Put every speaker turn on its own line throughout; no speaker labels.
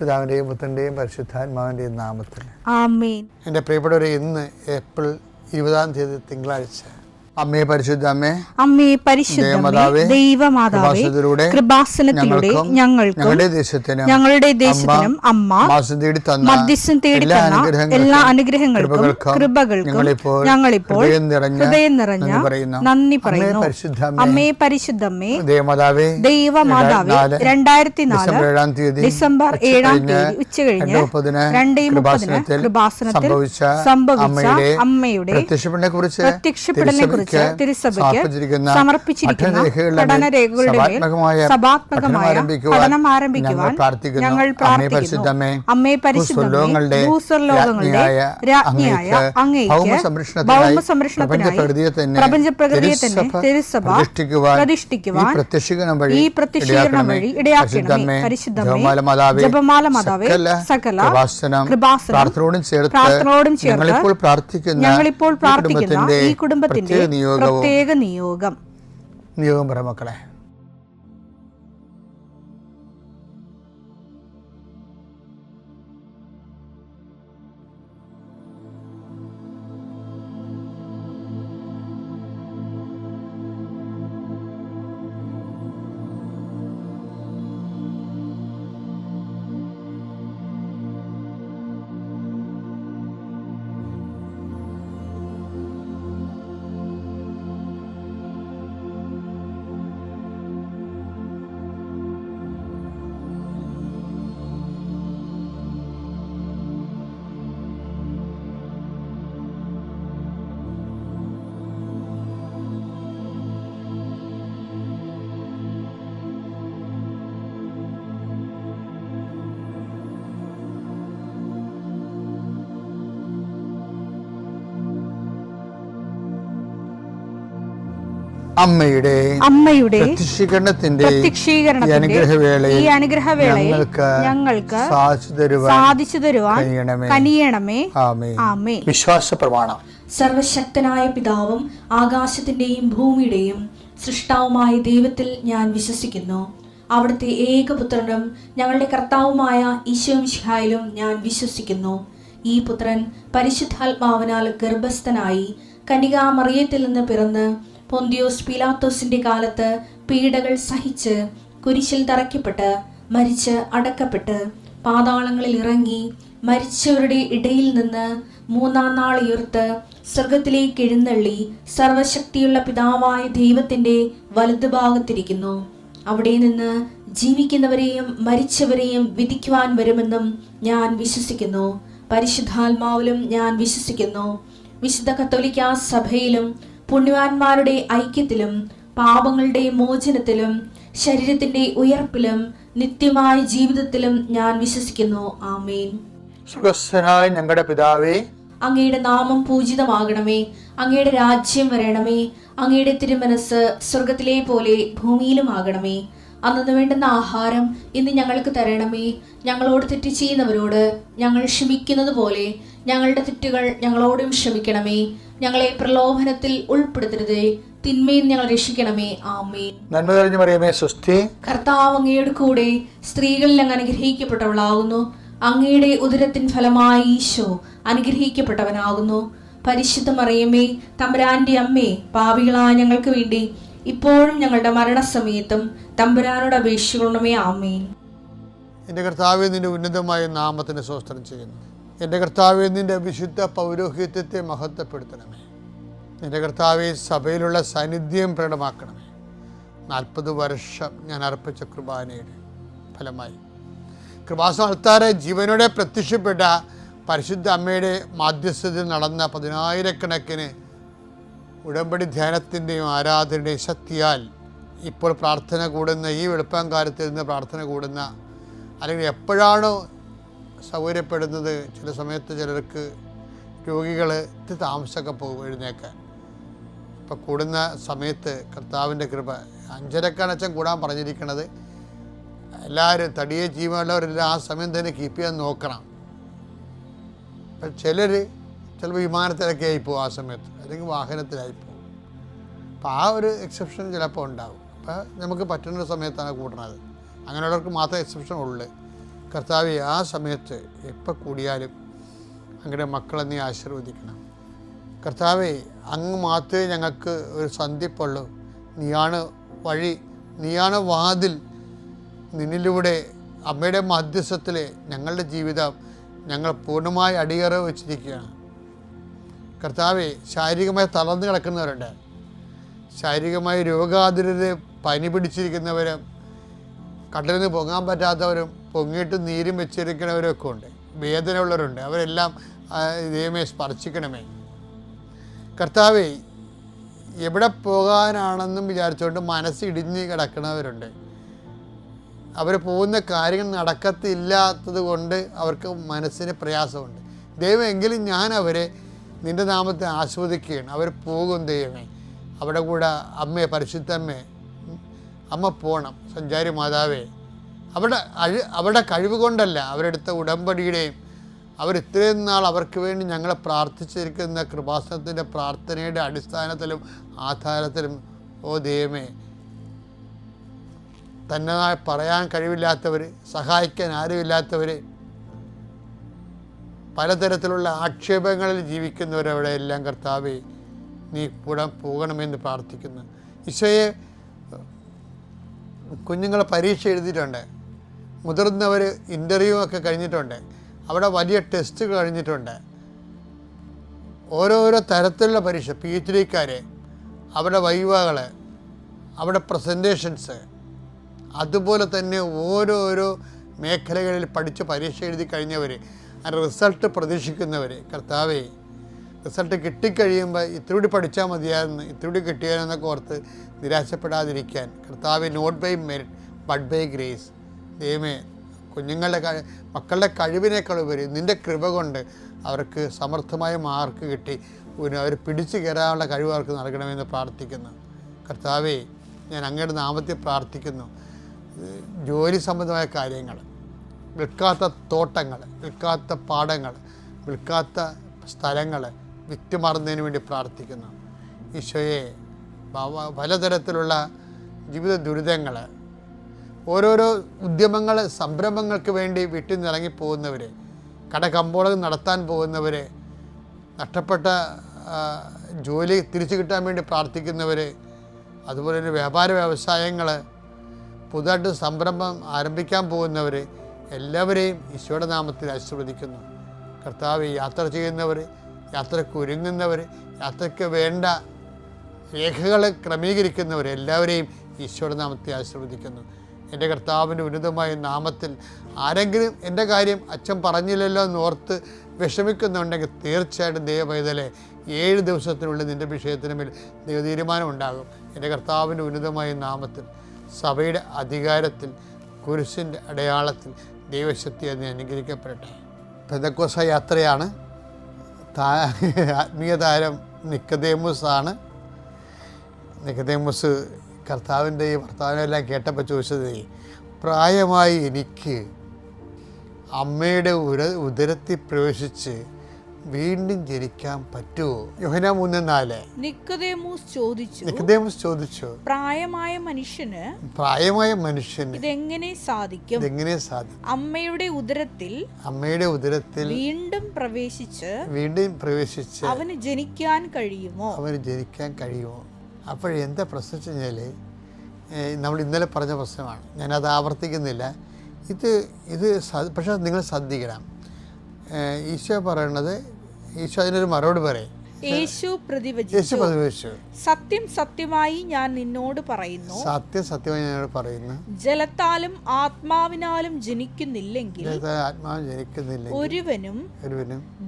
പിതാവിൻ്റെയും പുത്രൻ്റെയും പരിശുദ്ധാത്മാവിൻ്റെയും നാമത്തിൽ
ആമേൻ.
എൻ്റെ പ്രിയപ്പെട്ടവരെ, ഇന്ന് ഏപ്രിൽ 20 തിങ്കളാഴ്ച. അമ്മേ പരിശുദ്ധ അമ്മേ,
അമ്മേ പരിശുദ്ധമേ, ദൈവമാതാവേ, കൃപാസനത്തിലൂടെ ഞങ്ങളുടെ ദേശത്തിനും അമ്മ മധ്യസ്ഥം തേടി തന്ന എല്ലാ അനുഗ്രഹങ്ങൾക്കും കൃപകൾക്കും ഞങ്ങളിപ്പോൾ ഹൃദയം നിറഞ്ഞ നന്ദി പറയുന്നു. അമ്മേ പരിശുദ്ധമേ, ദൈവമാതാവേ, 2004 ഡിസംബർ 7 ഉച്ചകഴിഞ്ഞ് 2:30 കൃപാസനത്തിൽ സംഭവിച്ച അമ്മയുടെ പ്രത്യക്ഷപ്പെടലിനെ കുറിച്ച് തിരുസഭയ്ക്ക് സമർപ്പിച്ചിരിക്കുന്ന പഠനരേഖകളുടെ സഭാത്മകമായ പഠനം ആരംഭിക്കുവാൻ ഞങ്ങൾ പ്രാർത്ഥിക്കുന്നു. അമ്മേ പരിശുദ്ധമേ, ഭൂസ്വർലോകങ്ങളുടെ രാജ്ഞിയായ അങ്ങേയ്ക്ക് ഭൗമസംരക്ഷണത്തിനായി പ്രപഞ്ചപ്രകൃതിയെ തന്നെ തിരുസഭ പ്രതിഷ്ഠിക്കുവാൻ ഈ പ്രത്യക്ഷീകരണം വഴി ഇടയാക്കണമേ. പരിശുദ്ധമേ, ജപമാല മാതാവേ, സകല കൃപാസനം പ്രാർത്ഥനയോടും ചേർത്ത് ഞങ്ങളിപ്പോൾ പ്രാർത്ഥിക്കുന്ന ഈ കുടുംബത്തിന്റെ പ്രത്യേക നിയോഗം
പറ മക്കളെ. അമ്മയുടെ പ്രത്യക്ഷീകരണത്തിന്റെ ഈ അനുഗ്രഹവേളയിൽ ഞങ്ങൾക്ക് സാധിച്ചു തരുവാൻ കനിയണമേ. ആമേൻ. വിശ്വാസ പ്രമാണം.
സർവശക്തനായ പിതാവും ആകാശത്തിന്റെയും ഭൂമിയുടെയും സൃഷ്ടാവുമായ ദൈവത്തിൽ ഞാൻ വിശ്വസിക്കുന്നു. അവിടുത്തെ ഏകപുത്രനും ഞങ്ങളുടെ കർത്താവുമായ ഈശോമിശിഹായിലും ഞാൻ വിശ്വസിക്കുന്നു. ഈ പുത്രൻ പരിശുദ്ധാത്മാവിനാൽ ഗർഭസ്ഥനായി കന്യകാമറിയത്തിൽ നിന്ന് പിറന്ന് പൊന്തിയോസ് പീലാത്തോസിന്റെ കാലത്ത് പീഡകൾ സഹിച്ച് കുരിശിൽ തറയ്ക്കപ്പെട്ട് മരിച്ച് അടക്കപ്പെട്ട് പാതാളങ്ങളിൽ ഇറങ്ങി മരിച്ചവരുടെ ഇടയിൽ നിന്ന് 3-ാം നാൾ ഉയർത്ത് സ്വർഗത്തിലേക്ക് എഴുന്നള്ളി സർവശക്തിയുള്ള പിതാവായ ദൈവത്തിന്റെ വലതുഭാഗത്തിരിക്കുന്നു. അവിടെ നിന്ന് ജീവിക്കുന്നവരെയും മരിച്ചവരെയും വിധിക്കുവാൻ വരുമെന്നും ഞാൻ വിശ്വസിക്കുന്നു. പരിശുദ്ധാത്മാവിലും ഞാൻ വിശ്വസിക്കുന്നു. വിശുദ്ധ കത്തോലിക്കാ സഭയിലും പുണ്യവാന്മാരുടെ ഐക്യത്തിലും പാപങ്ങളുടെ മോചനത്തിലും ശരീരത്തിന്റെ ഉയർപ്പിലും നിത്യമായ ജീവിതത്തിലും ഞാൻ വിശ്വസിക്കുന്നു. ആമേൻ.
സുഖസ്ഥനായ ഞങ്ങളുടെ പിതാവേ,
അങ്ങയുടെ നാമം പൂജിതമാകണമേ. അങ്ങയുടെ രാജ്യം വരണമേ. അങ്ങയുടെ തിരുമനസ് സ്വർഗത്തിലെ പോലെ ഭൂമിയിലും ആകണമേ. അന്നു വേണ്ടുന്ന ആഹാരം ഇന്ന് ഞങ്ങൾക്ക് തരണമേ. ഞങ്ങളോട് തെറ്റ് ചെയ്യുന്നവരോട് ഞങ്ങൾ ക്ഷമിക്കുന്നത് പോലെ ഞങ്ങളുടെ തെറ്റുകൾ ഞങ്ങളോടും ക്ഷമിക്കണമേ. ഞങ്ങളെ പ്രലോഭനത്തിൽ ഉൾപ്പെടുത്തരുതേ, തിന്മയിൽ ഞങ്ങൾ രക്ഷിക്കണമേ. ആമേൻ.
നന്മ നിറഞ്ഞ മറിയമേ, സ്വസ്തി.
കർത്താവ് അങ്ങയുടെ കൂടെ സ്ത്രീകളിൽ അങ്ങ് അനുഗ്രഹിക്കപ്പെട്ടവളാകുന്നു. അങ്ങയുടെ ഉദരത്തിൻ ഫലമായി ഈശോ അനുഗ്രഹിക്കപ്പെട്ടവനാകുന്നു. പരിശുദ്ധ മറിയമേ, തമ്പുരാന്റെ അമ്മേ, പാപികളായ ഞങ്ങൾക്ക് വേണ്ടി ഇപ്പോഴും ഞങ്ങളുടെ മരണസമയത്തും തമ്പുരാനോട് അപേക്ഷിക്കണമേ. ആമേൻ.
എൻ്റെ കർത്താവേ, നിന്റെ ഉന്നതമായ നാമത്തിന് സ്തോത്രം ചെയ്യുന്നു. എൻ്റെ കർത്താവേ, നിന്റെ വിശുദ്ധ പൗരോഹിത്യത്തെ മഹത്വപ്പെടുത്തണമേ. എൻ്റെ കർത്താവേ, സഭയിലുള്ള സാന്നിധ്യം പ്രകടമാക്കണമേ. 40 വർഷം ഞാൻ അർപ്പിച്ച കുർബാനയുടെ ഫലമായി കൃപാസ്ഥാനത്താറെ ജീവനോടെ പ്രത്യക്ഷപ്പെട്ട പരിശുദ്ധ അമ്മയുടെ മാധ്യസ്ഥതയിൽ നടന്ന 10,000-കണക്കിന് ഉടമ്പടി ധ്യാനത്തിൻ്റെയും ആരാധനയുടെയും ശക്തിയാൽ ഇപ്പോൾ പ്രാർത്ഥന കൂടുന്ന ഈ വെളുപ്പാങ്കാലത്തിൽ നിന്ന് പ്രാർത്ഥന കൂടുന്ന, അല്ലെങ്കിൽ എപ്പോഴാണോ സൗകര്യപ്പെടുന്നത്, ചില സമയത്ത് ചിലർക്ക് രോഗികൾ താമസമൊക്കെ പോകും എഴുന്നേക്കാൻ. ഇപ്പോൾ കൂടുന്ന സമയത്ത് കർത്താവിൻ്റെ കൃപ 5:30 കൂടാൻ പറഞ്ഞിരിക്കുന്നത്. എല്ലാവരും തടിയെ ജീവനുള്ളവരെല്ലാം ആ സമയം തന്നെ കീപ്പ് ചെയ്യാൻ നോക്കണം. അപ്പം ചിലപ്പോൾ വിമാനത്തിലൊക്കെ ആയിപ്പോവും ആ സമയത്ത്, അല്ലെങ്കിൽ വാഹനത്തിലായിപ്പോവും. അപ്പോൾ ആ ഒരു എക്സെപ്ഷൻ ചിലപ്പോൾ ഉണ്ടാകും. അപ്പോൾ നമുക്ക് പറ്റുന്ന സമയത്താണ് കൂട്ടണത്. അങ്ങനെയുള്ളവർക്ക് മാത്രമേ എക്സെപ്ഷൻ ഉള്ളൂ. കർത്താവെ, ആ സമയത്ത് എപ്പോൾ കൂടിയാലും അങ്ങയുടെ മക്കളെ നീ ആശീർവദിക്കണം. കർത്താവെ, അങ്ങ് മാത്രമേ ഞങ്ങൾക്ക് ഒരു സന്ധിപ്പുള്ളൂ. നീയാണ് വഴി, നീയാണ് വാതിൽ. നിന്നിലൂടെ അമ്മയുടെ മധ്യസ്ഥത്തിൽ ഞങ്ങളുടെ ജീവിതം ഞങ്ങൾ പൂർണ്ണമായി അടിയറ വെച്ചിരിക്കുകയാണ്. കർത്താവെ, ശാരീരികമായി തളർന്നു കിടക്കുന്നവരുണ്ട്, ശാരീരികമായി രോഗാതുരര്, പനി പിടിച്ചിരിക്കുന്നവരും, കടലിൽ നിന്ന് പൊങ്ങാൻ പറ്റാത്തവരും, പൊങ്ങിയിട്ട് നീരും വെച്ചിരിക്കുന്നവരൊക്കെ ഉണ്ട്, വേദന ഉള്ളവരുണ്ട്. അവരെല്ലാം ദൈവമേ സ്പർശിക്കണമേ. കർത്താവെ, എവിടെ പോകാനാണെന്നും വിചാരിച്ചുകൊണ്ട് മനസ്സിടിഞ്ഞ് കിടക്കുന്നവരുണ്ട്. അവർ പോകുന്ന കാര്യങ്ങൾ നടക്കത്തില്ലാത്തത് കൊണ്ട് അവർക്ക് മനസ്സിന് പ്രയാസമുണ്ട്. ദൈവം, എങ്കിലും ഞാൻ അവരെ നിൻ്റെ നാമത്തെ ആസ്വദിക്കുകയാണ്. അവർ പോകും ദൈവമേ. അവിടെ കൂടെ അമ്മയെ, പരിശുദ്ധമ്മേ, അമ്മ പോകണം. സഞ്ചാരി മാതാവേ, അവിടെ കഴിവ് കൊണ്ടല്ല, അവരെടുത്ത ഉടമ്പടിയുടെയും അവരിത്രയും നാൾ അവർക്ക് വേണ്ടി ഞങ്ങളെ പ്രാർത്ഥിച്ചിരിക്കുന്ന കൃപാസനത്തിൻ്റെ പ്രാർത്ഥനയുടെ അടിസ്ഥാനത്തിലും ആധാരത്തിലും, ഓ ദൈവമേ, തന്നെ പറയാൻ കഴിവില്ലാത്തവർ, സഹായിക്കാൻ ആരുമില്ലാത്തവർ, പലതരത്തിലുള്ള ആക്ഷേപങ്ങളിൽ ജീവിക്കുന്നവരവിടെ എല്ലാം കർത്താവേ നീ കൂടെ പോകണമെന്ന് പ്രാർത്ഥിക്കുന്നു. ഈശോയെ, കുഞ്ഞുങ്ങൾ പരീക്ഷ എഴുതിയിട്ടുണ്ട്, മുതിർന്നവർ ഇൻ്റർവ്യൂ ഒക്കെ കഴിഞ്ഞിട്ടുണ്ട്, അവിടെ വലിയ ടെസ്റ്റ് കഴിഞ്ഞിട്ടുണ്ട്, ഓരോരോ തരത്തിലുള്ള പരീക്ഷ, PhD-ക്കാർ, അവിടെ വൈവകൾ, അവിടെ പ്രസൻറ്റേഷൻസ്, അതുപോലെ തന്നെ ഓരോരോ മേഖലകളിൽ പഠിച്ച് പരീക്ഷ എഴുതി കഴിഞ്ഞവർ, അതിൻ്റെ റിസൾട്ട് പ്രതീക്ഷിക്കുന്നവർ, കർത്താവേ, റിസൾട്ട് കിട്ടിക്കഴിയുമ്പോൾ ഇത്തിരി പഠിച്ചാൽ മതിയായിരുന്നു, ഇത്തിരി കിട്ടിയാലെന്നൊക്കെ ഓർത്ത് നിരാശപ്പെടാതിരിക്കാൻ, കർത്താവേ, not by merit but by grace. ദൈവമേ, കുഞ്ഞുങ്ങളുടെ മക്കളുടെ കഴിവിനേക്കാൾ ഉപരി നിൻ്റെ കൃപ കൊണ്ട് അവർക്ക് സമർത്ഥമായ മാർക്ക് കിട്ടി അവർ പിടിച്ചു കയറാനുള്ള കഴിവ് അവർക്ക് നൽകണമെന്ന് പ്രാർത്ഥിക്കുന്നു. കർത്താവേ, ഞാൻ അങ്ങയുടെ നാമത്തിൽ പ്രാർത്ഥിക്കുന്നു. ജോലി സംബന്ധമായ കാര്യങ്ങൾ, വിൽക്കാത്ത തോട്ടങ്ങൾ, വിൽക്കാത്ത പാടങ്ങൾ, വിൽക്കാത്ത സ്ഥലങ്ങൾ വിറ്റുമാറുന്നതിന് വേണ്ടി പ്രാർത്ഥിക്കുന്നു. ഈശോയെ, പലതരത്തിലുള്ള ജീവിത ദുരിതങ്ങൾ, ഓരോരോ ഉദ്യമങ്ങൾ, സംരംഭങ്ങൾക്ക് വേണ്ടി വീട്ടിൽ നിന്ന് ഇറങ്ങിപ്പോകുന്നവർ, കടകമ്പോളം നടത്താൻ പോകുന്നവർ, നഷ്ടപ്പെട്ട ജോലി തിരിച്ചു കിട്ടാൻ വേണ്ടി പ്രാർത്ഥിക്കുന്നവർ, അതുപോലെ തന്നെ വ്യാപാര വ്യവസായങ്ങൾ, പുതുതായിട്ട് സംരംഭം ആരംഭിക്കാൻ പോകുന്നവർ, എല്ലാവരെയും ഈശോയുടെ നാമത്തിൽ ആശീർവദിക്കുന്നു. കർത്താവ്, യാത്ര ചെയ്യുന്നവർ, യാത്രയ്ക്ക് ഒരുങ്ങുന്നവർ, യാത്രയ്ക്ക് വേണ്ട രേഖകൾ ക്രമീകരിക്കുന്നവർ, എല്ലാവരെയും ഈശോയുടെ നാമത്തിൽ ആശീർവദിക്കുന്നു. എൻ്റെ കർത്താവിൻ്റെ ഉന്നതമായ നാമത്തിൽ ആരെങ്കിലും എൻ്റെ കാര്യം അച്ഛൻ പറഞ്ഞില്ലല്ലോ എന്നോർത്ത് വിഷമിക്കുന്നുണ്ടെങ്കിൽ തീർച്ചയായിട്ടും ദൈവപൈതലെ 7 ദിവസത്തിനുള്ളിൽ നിൻ്റെ വിഷയത്തിന് മേൽ ദൈവ തീരുമാനം ഉണ്ടാകും. എൻ്റെ കർത്താവിൻ്റെ ഉന്നതമായ നാമത്തിൽ, സഭയുടെ അധികാരത്തിൽ, കുരിശിൻ്റെ അടയാളത്തിൽ ദൈവശക്തി അതിനെ അനുഗ്രഹിക്കപ്പെടട്ടെ. പെന്തക്കോസ്ത യാത്രയാണ്. ആത്മീയ താരം നിക്കദേമോസാണ്. നിക്കദേമോസ് കർത്താവിൻ്റെ ഈ വർത്തമാനമെല്ലാം കേട്ടപ്പോൾ ചോദിച്ചത്, പ്രായമായി എനിക്ക് അമ്മയുടെ ഉദരത്തിൽ പ്രവേശിച്ച് വീണ്ടും ജനിക്കാൻ പറ്റുമോ? യോഹന്നാൻ 3:4. നിക്കദേമോസ് ചോദിച്ചു, പ്രായമായ മനുഷ്യന് ഇതെങ്ങനെ സാധിക്കും? അമ്മയുടെ ഉദരത്തിൽ വീണ്ടും പ്രവേശിച്ച് അവന് ജനിക്കാൻ കഴിയുമോ? അപ്പോഴെന്താ പ്രശ്നം വെച്ച് കഴിഞ്ഞാൽ, നമ്മൾ ഇന്നലെ പറഞ്ഞ പ്രശ്നമാണ്, ഞാനത് ആവർത്തിക്കുന്നില്ല. പക്ഷേ നിങ്ങൾ ശ്രദ്ധിക്കണം. ഈശോ പറയണത്, ഈശോ അതിനൊരു മറുപടി പറയും. യേശു പ്രതിവചിച്ചു, സത്യം സത്യമായി ഞാൻ നിന്നോട് പറയുന്നു, ജലത്താലും ആത്മാവിനാലും ജനിക്കുന്നില്ലെങ്കിൽ ഒരുവനും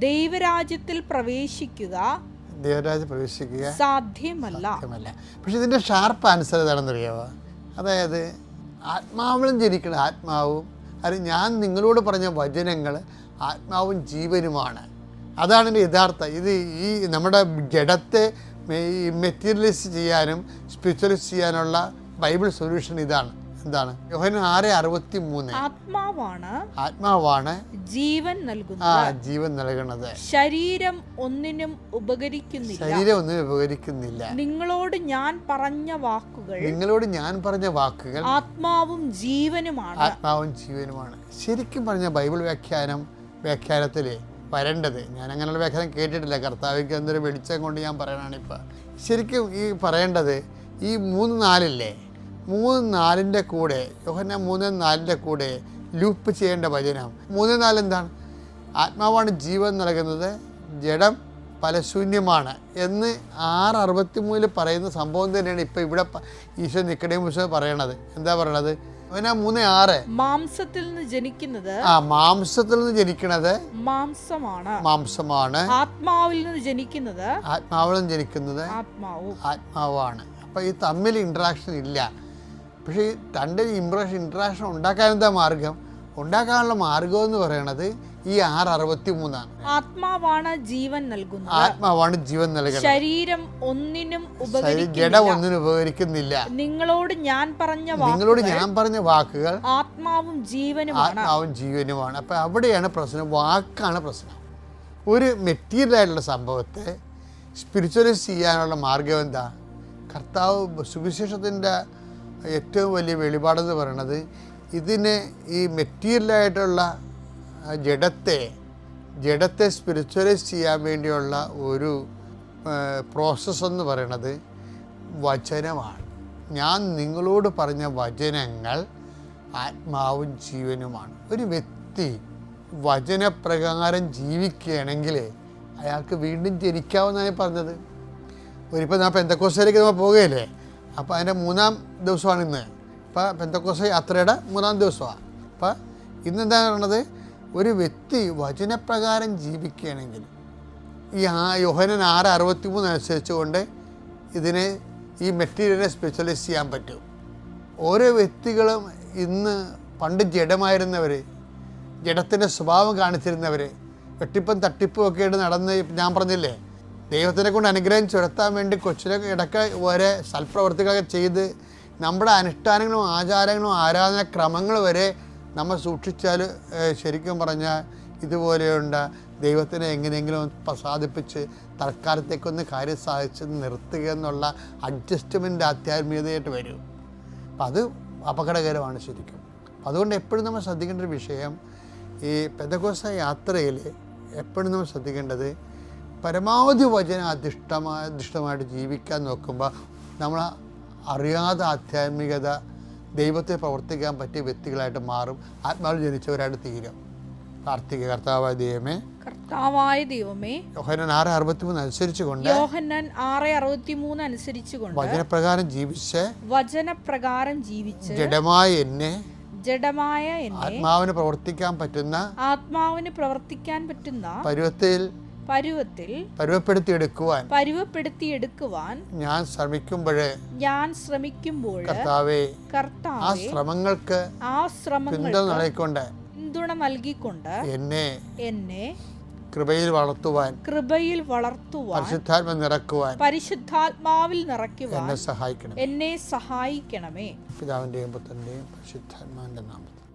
ദൈവരാജ്യത്തിൽ പ്രവേശിക്കുക സാധ്യമല്ല. പക്ഷെ ഇതിൻ്റെ ഷാർപ്പ് ആൻസർ ഏതാണെന്നറിയാമോ? അതായത് ആത്മാവിലും ജനിക്കണം. ആത്മാവും അത് ഞാൻ നിങ്ങളോട് പറഞ്ഞ വചനങ്ങൾ ആത്മാവും ജീവനുമാണ്. അതാണ് എൻ്റെ യഥാർത്ഥ. ഇത് ഈ നമ്മുടെ ജഡത്തെ മെറ്റീരിയലൈസ് ചെയ്യാനും സ്പിരിച്വലൈസ് ചെയ്യാനുള്ള ബൈബിൾ സൊല്യൂഷൻ ഇതാണ്. എന്താണ്? യോഹന്നാൻ 6:63. ആത്മാവാണ്
ജീവൻ നൽകുന്നത്.
ജീവൻ നൽകുന്നത്.
ശരീരം ഒന്നിനും ഉപകരിക്കുന്നില്ല.
നിങ്ങളോട് ഞാൻ പറഞ്ഞ വാക്കുകൾ
ആത്മാവും ജീവനുമാണ്.
ശരിക്കും പറഞ്ഞ ബൈബിൾ വ്യാഖ്യാനത്തിൽ വരേണ്ടത്, ഞാൻ അങ്ങനെയുള്ള വ്യാഖ്യാനം കേട്ടിട്ടില്ല, കർത്താവിക്ക് എന്തൊരു വെളിച്ചം കൊണ്ട് ഞാൻ പറയണാണിപ്പോൾ. ശരിക്കും ഈ പറയേണ്ടത് ഈ 3:4 3:4 കൂടെ, യോഹന്നാൻ 3:4 കൂടെ ലൂപ്പ് ചെയ്യേണ്ട വചനം 3:4 എന്താണ്? ആത്മാവാണ് ജീവൻ നൽകുന്നത്, ജഡം ഫലശൂന്യമാണ് എന്ന് 6:63 പറയുന്ന സംഭവം തന്നെയാണ് ഇപ്പോൾ ഇവിടെ ഈശോ നിക്കോദേമോസിനോട് പറയണത്. എന്താ പറയണത്? യോഹന്നാൻ 3:6
മാംസത്തിൽ നിന്ന് ജനിക്കുന്നത്
മാംസമാണ്,
ആത്മാവിൽ നിന്ന് ജനിക്കുന്നത്
ആത്മാവാണ്. അപ്പോൾ ഈ തമ്മിൽ ഇൻട്രാക്ഷൻ ഇല്ല. പക്ഷേ ഈ രണ്ട് ഇൻട്രാക്ഷൻ ഉണ്ടാക്കാൻ എന്താ മാർഗം? ഉണ്ടാക്കാനുള്ള മാർഗം എന്ന് പറയുന്നത് ഈ 6:63.
ആത്മാവാണ് ജീവൻ നൽകുന്നത്. ശരീരം ഒന്നിനും
ജഡം ഒന്നിനും ഉപകരിക്കുന്നില്ല.
നിങ്ങളോട് ഞാൻ പറഞ്ഞ വാക്കുകൾ ആത്മാവും ജീവനുമാണ്.
അപ്പം അവിടെയാണ് പ്രശ്നം, വാക്കാണ് പ്രശ്നം. ഒരു മെറ്റീരിയൽ ആയിട്ടുള്ള സംഭവത്തെ സ്പിരിച്വലൈസ് ചെയ്യാനുള്ള മാർഗം എന്താ? കർത്താവ് സുവിശേഷത്തിൻ്റെ ഏറ്റവും വലിയ വെളിപാടെന്ന് പറയുന്നത് ഇതിനെ, ഈ മെറ്റീരിയലായിട്ടുള്ള ജഡത്തെ സ്പിരിച്വലൈസ് ചെയ്യാൻ വേണ്ടിയുള്ള ഒരു പ്രോസസ്സ് എന്ന് പറയുന്നത് വചനമാണ്. ഞാൻ നിങ്ങളോട് പറഞ്ഞ വചനങ്ങൾ ആത്മാവും ജീവനുമാണ്. ഒരു വ്യക്തി വചനപ്രകാരം ജീവിക്കുകയാണെങ്കിൽ അയാൾക്ക് വീണ്ടും ജനിക്കാമെന്നാണ് പറഞ്ഞത്. ഒരിപ്പോൾ ഞാൻ പെന്തക്കോസ്തയിലേക്ക് നമ്മൾ പോവുകയില്ലേ, അപ്പോൾ അതിൻ്റെ 3-ാം ദിവസമാണ് ഇന്ന്. ഇപ്പോൾ പെന്തക്കോസ്ത യാത്രയുടെ 3-ാം ദിവസമാണ്. അപ്പോൾ ഇന്നെന്താണ് പറയുന്നത്? ഒരു വ്യക്തി വചനപ്രകാരം ജീവിക്കുകയാണെങ്കിൽ ഈ യോഹന്നാൻ 6:63 അനുസരിച്ചുകൊണ്ട് ഇതിനെ, ഈ മെറ്റീരിയലിനെ സ്പെഷ്യലൈസ് ചെയ്യാൻ പറ്റും. ഓരോ വ്യക്തികളും ഇന്ന് പണ്ട് ജഡമായിരുന്നവർ, ജഡത്തിൻ്റെ സ്വഭാവം കാണിച്ചിരുന്നവർ, വെട്ടിപ്പും തട്ടിപ്പും ഒക്കെ ആയിട്ട് നടന്ന്, ഞാൻ പറഞ്ഞില്ലേ, ദൈവത്തിനെ കൊണ്ട് അനുഗ്രഹം ചുരത്താൻ വേണ്ടി കൊച്ചിനെ ഇടയ്ക്ക് വരെ സൽപ്രവർത്തികളൊക്കെ ചെയ്ത് നമ്മുടെ അനുഷ്ഠാനങ്ങളും ആചാരങ്ങളും ആരാധനാക്രമങ്ങൾ വരെ നമ്മൾ സൂക്ഷിച്ചാൽ ശരിക്കും പറഞ്ഞാൽ ഇതുപോലെയുണ്ട ദൈവത്തിനെ എങ്ങനെയെങ്കിലും പ്രസാദിപ്പിച്ച് തൽക്കാലത്തേക്കൊന്ന് കാര്യം സാധിച്ച് നിർത്തുക എന്നുള്ള അഡ്ജസ്റ്റ്മെൻ്റ് ആധ്യാത്മികതയായിട്ട് വരും. അപ്പം അത് അപകടകരമാണ് ശരിക്കും. അതുകൊണ്ട് എപ്പോഴും നമ്മൾ ശ്രദ്ധിക്കേണ്ട ഒരു വിഷയം, ഈ പെന്തക്കോസ്ത യാത്രയിൽ എപ്പോഴും നമ്മൾ ശ്രദ്ധിക്കേണ്ടത് പരമാവധി അധിഷ്ഠമായിട്ട് ജീവിക്കാൻ നോക്കുമ്പോൾ നമ്മൾ അറിയാതെ ആധ്യാത്മികത, ദൈവത്തെ പ്രവർത്തിക്കാൻ പറ്റിയ വ്യക്തികളായിട്ട് മാറും, ആത്മാവിൽ ജനിച്ചവരായിട്ട് തീരും. പ്രാർത്ഥിക്കുക. കർത്താവായ ദൈവമേ യോഹന്നാൻ 6:63 അനുസരിച്ചുകൊണ്ട് വചനപ്രകാരം ജീവിച്ച് ജഡമായ എന്നെ ആത്മാവിന് പ്രവർത്തിക്കാൻ പറ്റുന്ന പരുവപ്പെടുത്തിയെടുക്കുവാൻ ഞാൻ ശ്രമിക്കുമ്പോൾ കർത്താവേ, ആ ശ്രമങ്ങൾക്ക് പിന്തുണ നൽകിക്കൊണ്ട് എന്നെ കൃപയിൽ വളർത്തുവാൻ
പരിശുദ്ധാത്മാവിൽ നിറയ്ക്കുവാൻ
എന്നെ
സഹായിക്കണമേ.
പിതാവിന്റെയും പുത്രന്റെയും പരിശുദ്ധാത്മാവിന്റെ നാമത്തിൽ.